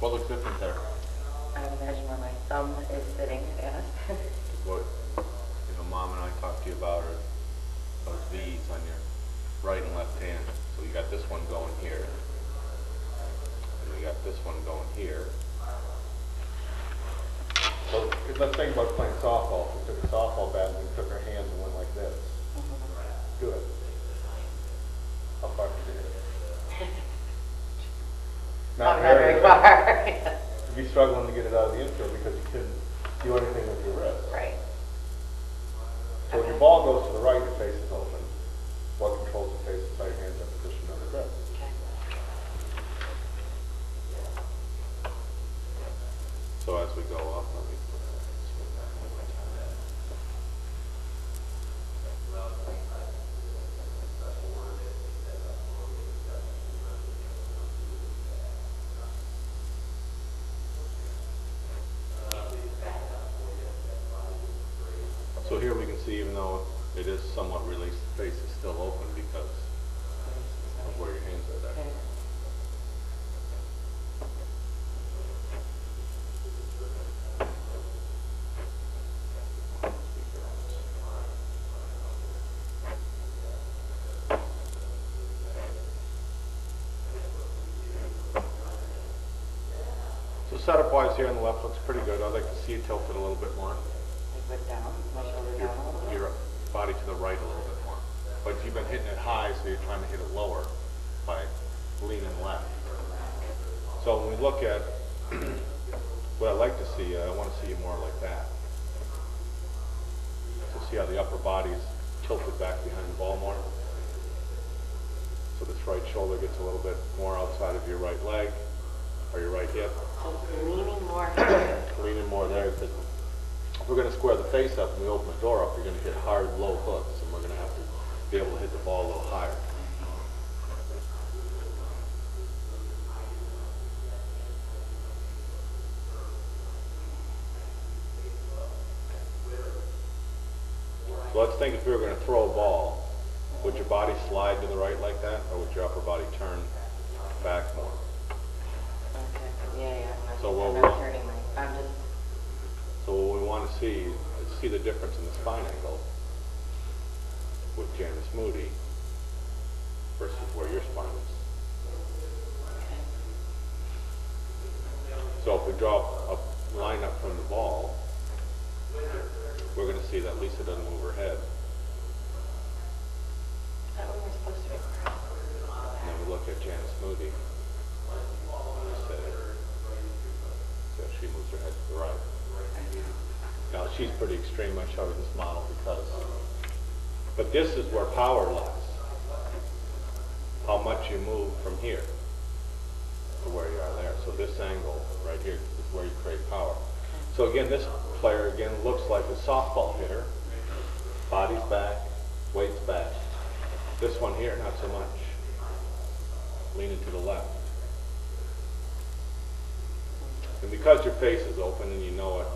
What looks different there? I would imagine where my thumb is sitting, yes. What Mom and I talked to you about are those V's on your right and left hand. So you got this one going here, and we got this one going here. So let's think about playing softball. We took a softball bat and we took our hands and went like this. Do it. How far can you hit it? Not very far. You'd be struggling to get it out of the infield because you couldn't do anything with your wrist. Right. So when your ball goes to the right, your face is open. What controls the face is how your hands are positioned on the grip. Okay. So as we go up, let me put that one more time. So here we can see, even though it is somewhat released, the face is still open because of where your hands are there. Okay. So setup-wise here on the left looks pretty good. I'd like to see it tilted a little bit more. Like put down, my shoulder down a little bit. Your body to the right a little bit more. But you've been hitting it high, so you're trying to hit it lower by leaning left. So when we look at what I'd like to see, I want to see you more like that. So see how the upper body is tilted back behind the ball more? So this right shoulder gets a little bit more outside of your right leg or your right hip. So leaning more here. Leaning more there, because if we're going to square the face up and we open the door up, you're going to hit hard, low hooks, and we're going to have to be able to hit the ball a little higher. So let's think if we were going to throw a ball, would your body slide to the right like that, or would your upper body turn back more? Okay. Yeah. So I'm what not turning I'm just. So what we want to see is the difference in the spine angle with Janice Moody versus where your spine is. Okay. So if we draw a line up from the ball, we're going to see that Lisa doesn't move her head. That one we're supposed to be across. And then we look at Janice Moody. So she moves her head to the right. Now she's pretty extreme. I showed her this model because, but this is where power lies. How much you move from here to where you are there. So this angle right here is where you create power. So again, this player again looks like a softball hitter. Body's back, weight's back. This one here, not so much. Leaning to the left. And because your face is open and you know it,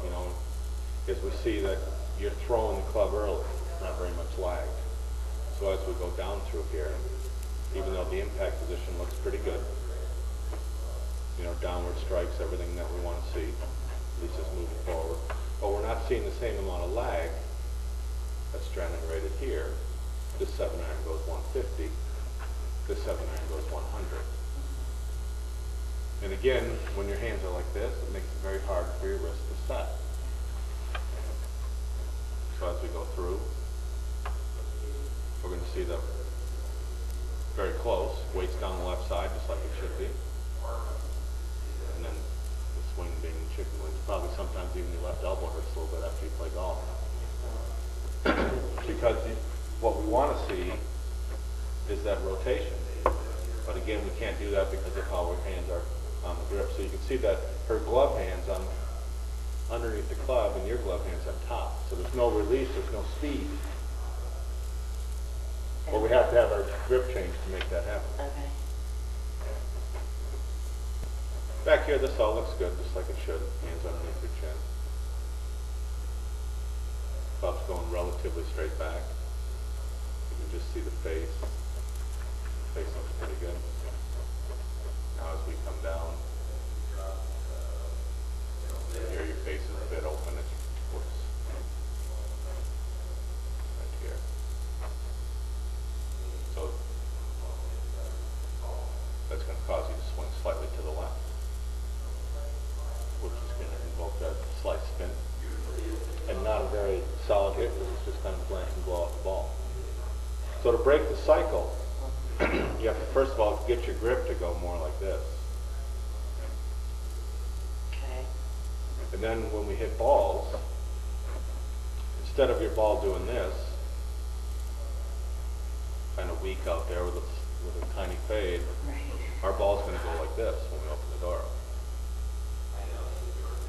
as we see that you're throwing the club early, not very much lag. So as we go down through here, even though the impact position looks pretty good, downward strikes, everything that we want to see, Lisa's moving forward, but we're not seeing the same amount of lag that's generated here. This 7-iron goes 150, this 7-iron goes 100. And again, when your hands are like this, it makes it very hard for your wrist to set. So as we go through, we're going to see them very close. Weight's down the left side, just like it should be. And then the swing being chicken wings. Probably sometimes even your left elbow hurts a little bit after you play golf. Because what we want to see is that rotation. But again, we can't do that because of how our hands are on the grip. So you can see that her glove hands on underneath the club and your glove hands on top. So there's no release, there's no speed. But we have to have our grip change to make that happen. Okay. Back here, this all looks good, just like it should. Hands underneath your chin. Club's going relatively straight back. You can just see the face. Face looks pretty good. Now as we come down, cause you to swing slightly to the left, which is going to invoke that slight spin. And not a very solid hit, because it's just kind of blank and blow off the ball. So to break the cycle, you have to first of all get your grip to go more like this. Okay. And then when we hit balls, instead of your ball doing this, kind of weak out there with a tiny fade, Right. our ball's going to go like this when we open the door up.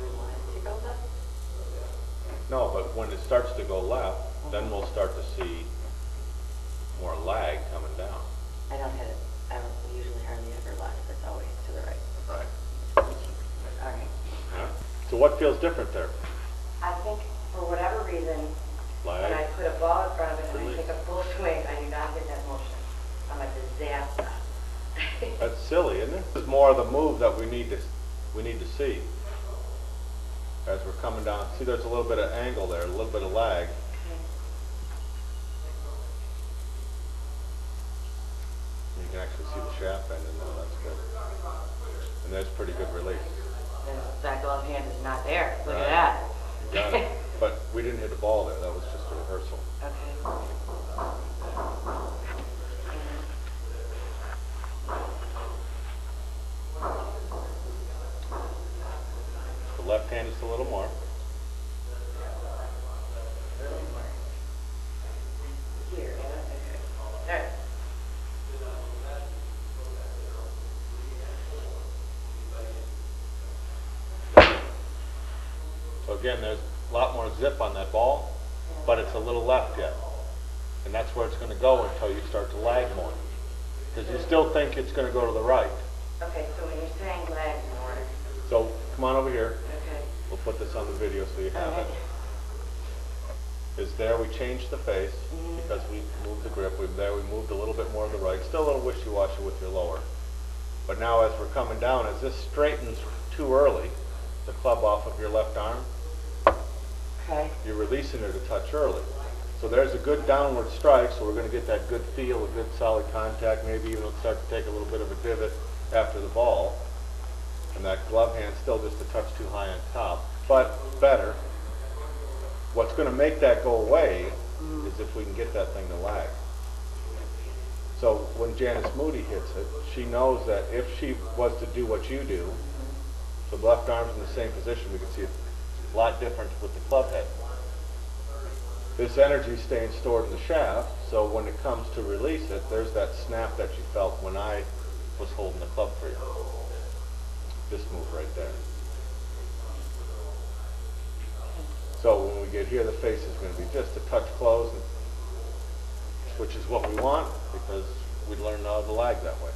We want it to go left? No, but when it starts to go left, then we'll start to see more lag coming down. I don't usually hardly ever left. It's always to the right. Right. All right. Yeah. So what feels different there? I think for whatever reason, when I Lag? put a ball in front of it and Release. I take a full swing, I do not get that motion. I'm a disaster. That's silly, isn't it? This is more of the move that we need to see. As we're coming down, see there's a little bit of angle there, a little bit of lag. You can actually see the shaft bend in there, that's good. And that's pretty good release. And that glove hand is not there. Look Right. at that. You got it. But we didn't hit the ball there, that was just a rehearsal. Okay. The left hand is a little more. Here. Okay. All right. So again, there's a lot more zip on that ball, but it's a little left yet. And that's where it's going to go until you start to lag more. Because you still think it's going to go to the right. Okay, so when you're saying lag in order, So come on over here. okay. We'll put this on the video so you have All it. right. Is there we changed the face because we moved the grip. We moved a little bit more to the right. Still a little wishy-washy with your lower. But now as we're coming down, as this straightens too early, the club off of your left arm, Okay. you're releasing it a touch early. So there's a good downward strike, so we're going to get that good feel, a good solid contact, maybe even start to take a little bit of a divot after the ball. And that glove hand's still just a touch too high on top, but better. What's going to make that go away is if we can get that thing to lag. So when Janice Moody hits it, she knows that if she was to do what you do, so the left arm's in the same position, we can see a lot different with the club head. This energy is staying stored in the shaft, so when it comes to release it, there's that snap that you felt when I was holding the club for you. This move right there. So when we get here, the face is going to be just a touch closed, which is what we want because we learned how to lag that way.